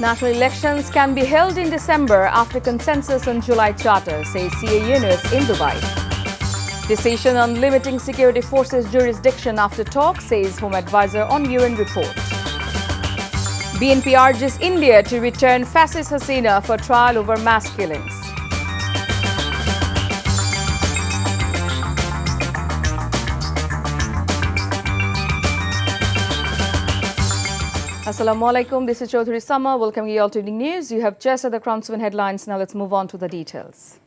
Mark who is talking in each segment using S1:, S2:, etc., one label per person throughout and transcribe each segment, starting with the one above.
S1: National elections can be held in December after consensus on July Charter, says CA Yunus in Dubai. Decision on limiting security forces jurisdiction after talk, says Home Advisor on UN report. BNP urges India to return fascist Hasina for trial over mass killings. Assalamu alaikum. This is Chaudhry Sama. Welcome you all to Evening News. You have just at the Crown 7 headlines. Now let's move on to the details.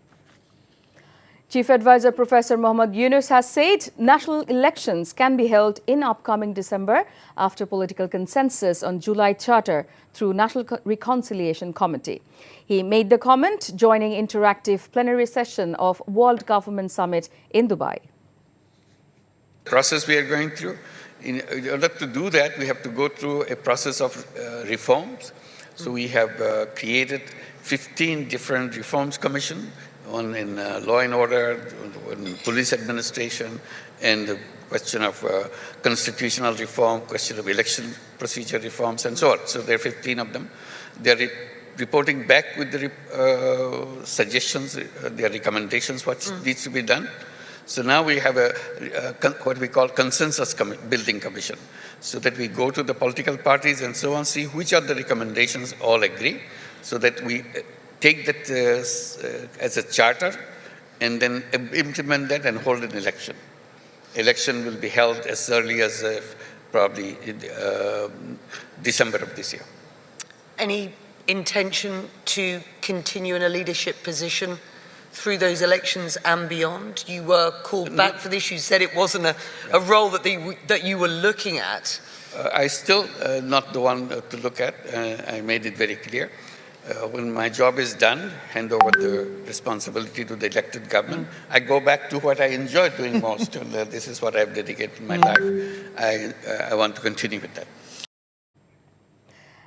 S1: Chief Advisor Professor Mohammad Yunus has said national elections can be held in upcoming December after political consensus on July Charter through National Reconciliation Committee. He made the comment joining interactive plenary session of World Government Summit in Dubai.
S2: The process we are going through, in order to do that, we have to go through a process of reforms. So we have created 15 different reforms commission, one in law and order, one in police administration, and the question of constitutional reform, question of election procedure reforms, and so on. So there are 15 of them. They are reporting back with the suggestions, their recommendations, what needs to be done. So now we have what we call consensus building commission, so that we go to the political parties and so on, see which are the recommendations all agree, so that we take that as a charter and then implement that and hold an election. Election will be held as early as probably December of this year. Any
S3: intention to continue in a leadership position through those elections and beyond? You were called back for this. You said it wasn't a role that you were looking at.
S2: I still not the one to look at. I made it very clear. When my job is done, hand over the responsibility to the elected government, I go back to what I enjoy doing most. And this is what I've dedicated my life. I want to continue with that.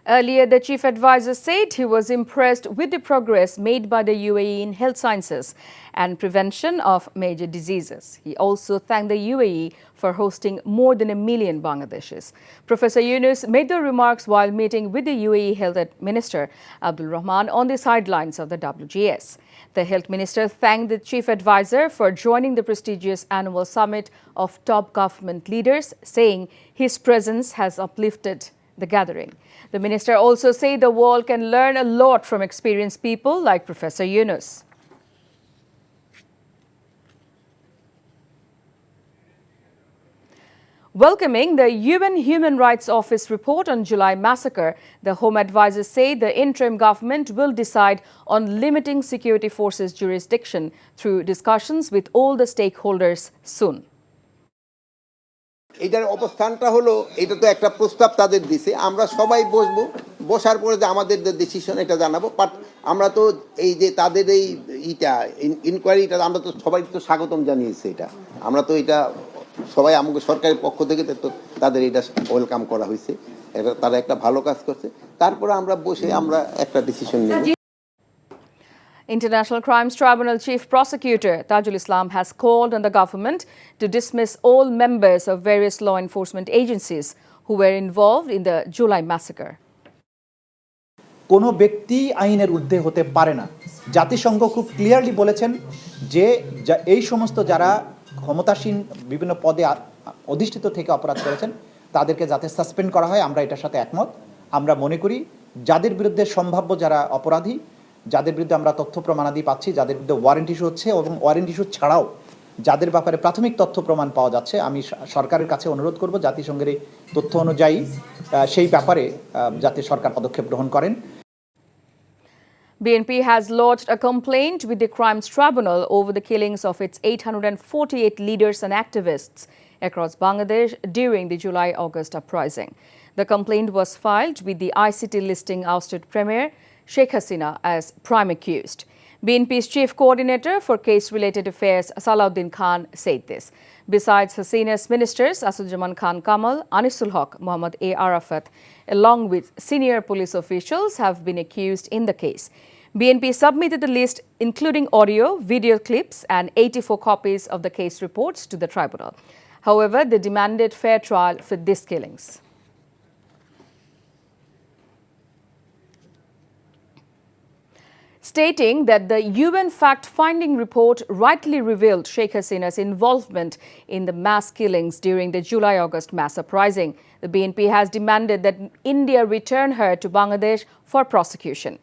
S1: Earlier, the chief advisor said he was impressed with the progress made by the UAE in health sciences and prevention of major diseases. He also thanked the UAE for hosting more than 1 million Bangladeshis. Professor Yunus made the remarks while meeting with the UAE Health Minister Abdul Rahman on the sidelines of the WGS. The health minister thanked the chief advisor for joining the prestigious annual summit of top government leaders, saying his presence has uplifted the gathering. The minister also said the world can learn a lot from experienced people like Professor Yunus. Welcoming the UN Human Rights Office report on July massacre, the Home Advisor said the interim government will decide on limiting security forces jurisdiction through discussions with all the stakeholders soon.
S4: এটার অবস্থানটা হলো, এটা তো একটা প্রস্তাব তাদের দিছে, আমরা সবাই বসবো, বসার পরে যে আমাদের যে ডিসিশন এটা জানাবো। বাট আমরা তো এই যে তাদের এই ইনকোয়ারিটা আমরা তো সবাই তো স্বাগতম জানিয়েছি। এটা আমরা তো এটা সবাই আমাকে সরকারের পক্ষ থেকে তো তাদের এটা ওয়েলকাম করা হয়েছে, এটা তারা একটা ভালো কাজ করছে। তারপরে আমরা বসে আমরা একটা ডিসিশন নেব।
S1: International Crimes Tribunal Chief Prosecutor Tajul Islam has called on the government to dismiss all members of various law enforcement agencies who were involved in the July massacre.
S5: কোনো ব্যক্তি আইনের ঊর্ধ্বে হতে পারে না। জাতিসংঘ খুব ক্লিয়ারলি বলেছেন যে এই সমস্ত যারা ক্ষমতাসীন বিভিন্ন পদে অধিষ্ঠিত থেকে অপরাধ করেছেন তাদেরকে যাতে সাসপেন্ড করা হয়, আমরা এটার সাথে একমত। আমরা মনে করি যাদের বিরুদ্ধে সম্ভাব্য যারা অপরাধী, যাদের বিরুদ্ধে আমরা তথ্য প্রমাণাদি পাচ্ছি, যাদের বিরুদ্ধে ওয়ারেন্ট ইস্যু হচ্ছে এবং ওয়ারেন্ট ইস্যু ছাড়াও যাদের ব্যাপারে প্রাথমিক তথ্য প্রমাণ পাওয়া যাচ্ছে, আমি সরকারের কাছে অনুরোধ করব জাতিসংঘের এই তথ্য অনুযায়ী সেই ব্যাপারে যাতে সরকার পদক্ষেপ গ্রহণ করেন।
S1: BNP has lodged a complaint with the Crimes Tribunal over the killings of its 848 leaders and activists across Bangladesh during the July-August uprising. The complaint was filed with the ICT listing ousted Premier Sheikh Hasina as prime accused. BNP's chief coordinator for case-related affairs, Salahuddin Khan, said this. Besides Hasina's ministers, Asudjaman Khan Kamal, Anisul Haq, Muhammad A. Arafat, along with senior police officials, have been accused in the case. BNP submitted the list including audio, video clips and 84 copies of the case reports to the tribunal. However, they demanded fair trial for these killings. stating that the UN fact-finding report rightly revealed Sheikh Hasina's involvement in the mass killings during the July-August mass uprising. The BNP has demanded that India return her to Bangladesh for prosecution.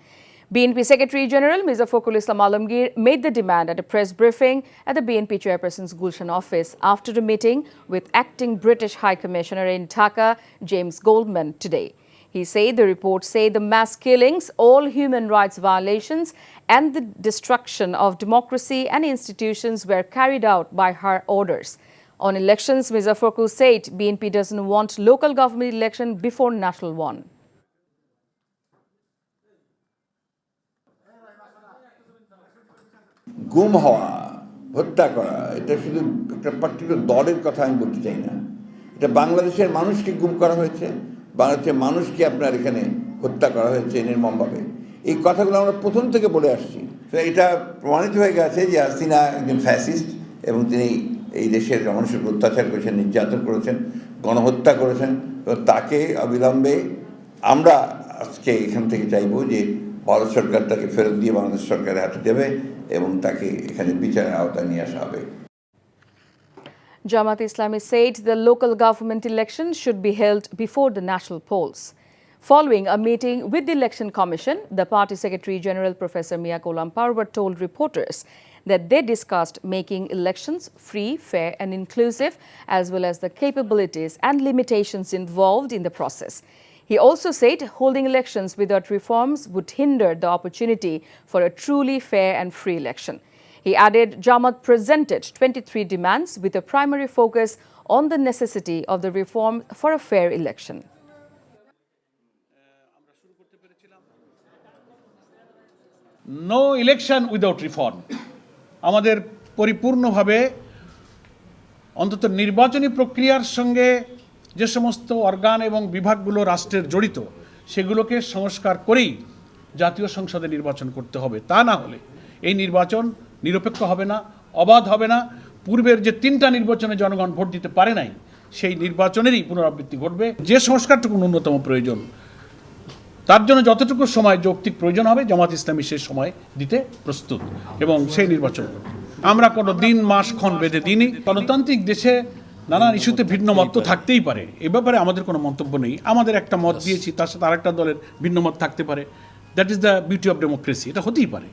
S1: BNP Secretary General Mirza Fakhrul Islam Alamgir made the demand at a press briefing at the BNP chairperson's Gulshan office after a meeting with acting British High Commissioner in Dhaka, James Goldman, today. He said the reports say the mass killings, all human rights violations and the destruction of democracy and institutions were carried out by her orders. On elections, Mirza Fakhrul said BNP doesn't want local government election before national one.
S6: গুম হওয়া, হত্যা করা, এটা শুধু একটা particular দলের কথা আমি বলতে চাই না। এটা বাংলাদেশের মানুষকে গুম করা হয়েছে, বাংলাদেশের মানুষকে আপনার এখানে হত্যা করা হয়েছে নির্মমভাবে। এই কথাগুলো আমরা প্রথম থেকে বলে আসছি। এটা প্রমাণিত হয়ে গেছে যে হাসিনা একজন ফ্যাসিস্ট এবং তিনি এই দেশের মানুষের অত্যাচার করেছেন, নির্যাতন করেছেন, গণহত্যা করেছেন। তো তাকে অবিলম্বে আমরা আজকে এখান থেকে চাইব যে ভারত সরকার তাকে ফেরত দিয়ে বাংলাদেশ সরকারের হাতে দেবে এবং তাকে এখানে বিচারের আওতায় নিয়ে আসা হবে।
S1: Jamaat Islami said the local government elections should be held before the national polls. Following a meeting with the Election Commission, the party Secretary General Professor Mia Ghulam Parwar told reporters that they discussed making elections free, fair and inclusive, as well as the capabilities and limitations involved in the process. He also said holding elections without reforms would hinder the opportunity for a truly fair and free election. He added Jamaat presented 23 demands with a primary focus on the necessity of the reform for a fair election.
S7: No election without reform. আমাদের পরিপূর্ণভাবে অন্তত নির্বাচনী প্রক্রিয়ার সঙ্গে যে সমস্ত organ এবং বিভাগগুলো রাষ্ট্রের জড়িত সেগুলোকে সংস্কার করেই জাতীয় সংসদে নির্বাচন করতে হবে। তা না হলে এই নির্বাচন নিরপেক্ষ হবে না, অবাধ হবে না। পূর্বের যে 3টা নির্বাচনে জনগণ ভোট দিতে পারে নাই সেই নির্বাচনেরই পুনরাবৃত্তি ঘটবে। যে সংস্কারটুকু ন্যূনতম প্রয়োজন তার জন্য যতটুকু সময় যৌক্তিক প্রয়োজন হবে জামাত ইসলামী সেই সময় দিতে প্রস্তুত এবং সেই নির্বাচন করবে। আমরা কোনো দিন মাস ক্ষণ বেঁধে দিইনি। গণতান্ত্রিক দেশে নানান ইস্যুতে ভিন্ন মত তো থাকতেই পারে, এ ব্যাপারে আমাদের কোনো মন্তব্য নেই। আমাদের একটা মত দিয়েছি, তার সাথে আরেকটা দলের ভিন্ন মত থাকতে পারে। That is the beauty of democracy, এটা হতেই পারে।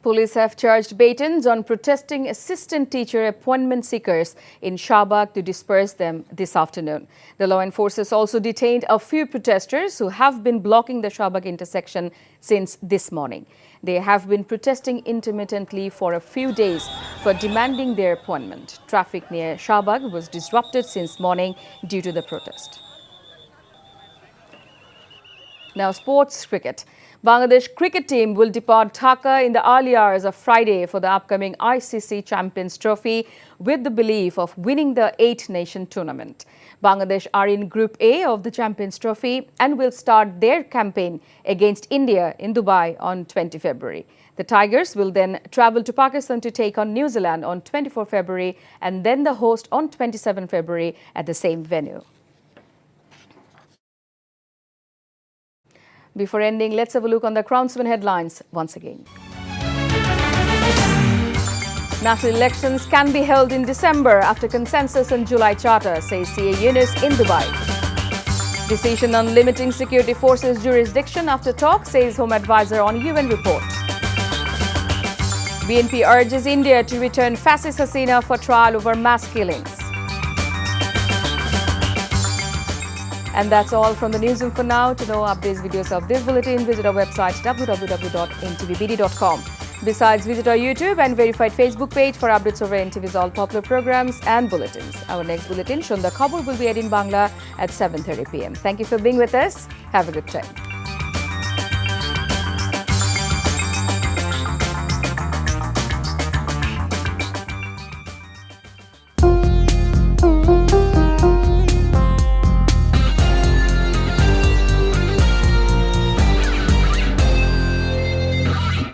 S1: Police have charged batons on protesting assistant teacher appointment seekers in Shahbagh to disperse them this afternoon. The law enforcers also detained a few protesters who have been blocking the Shahbagh intersection since this morning. They have been protesting intermittently for a few days for demanding their appointment. Traffic near Shahbagh was disrupted since morning due to the protest. Now, sports cricket. Bangladesh cricket team will depart Dhaka in the early hours of Friday for the upcoming ICC Champions Trophy with the belief of winning the 8-nation tournament. Bangladesh are in Group A of the Champions Trophy and will start their campaign against India in Dubai on 20 February. The Tigers will then travel to Pakistan to take on New Zealand on 24 February and then the host on 27 February at the same venue. Before ending, let's have a look on the Crownsman headlines once again. National elections can be held in December after consensus on July Charter, says CA Yunus in Dubai. Decision on limiting security forces jurisdiction after talk, says Home Advisor on UN report. BNP urges India to return fascist Hasina for trial over mass killings. And that's all from the newsroom for now. To know updates, videos of this bulletin, visit our website www.ntvbd.com. Besides, visit our YouTube and verified Facebook page for updates over NTV's all popular programs and bulletins. Our next bulletin, Shunda Khabor, will be aired in Bangla at 7:30 p.m. Thank you for being with us. Have a good time.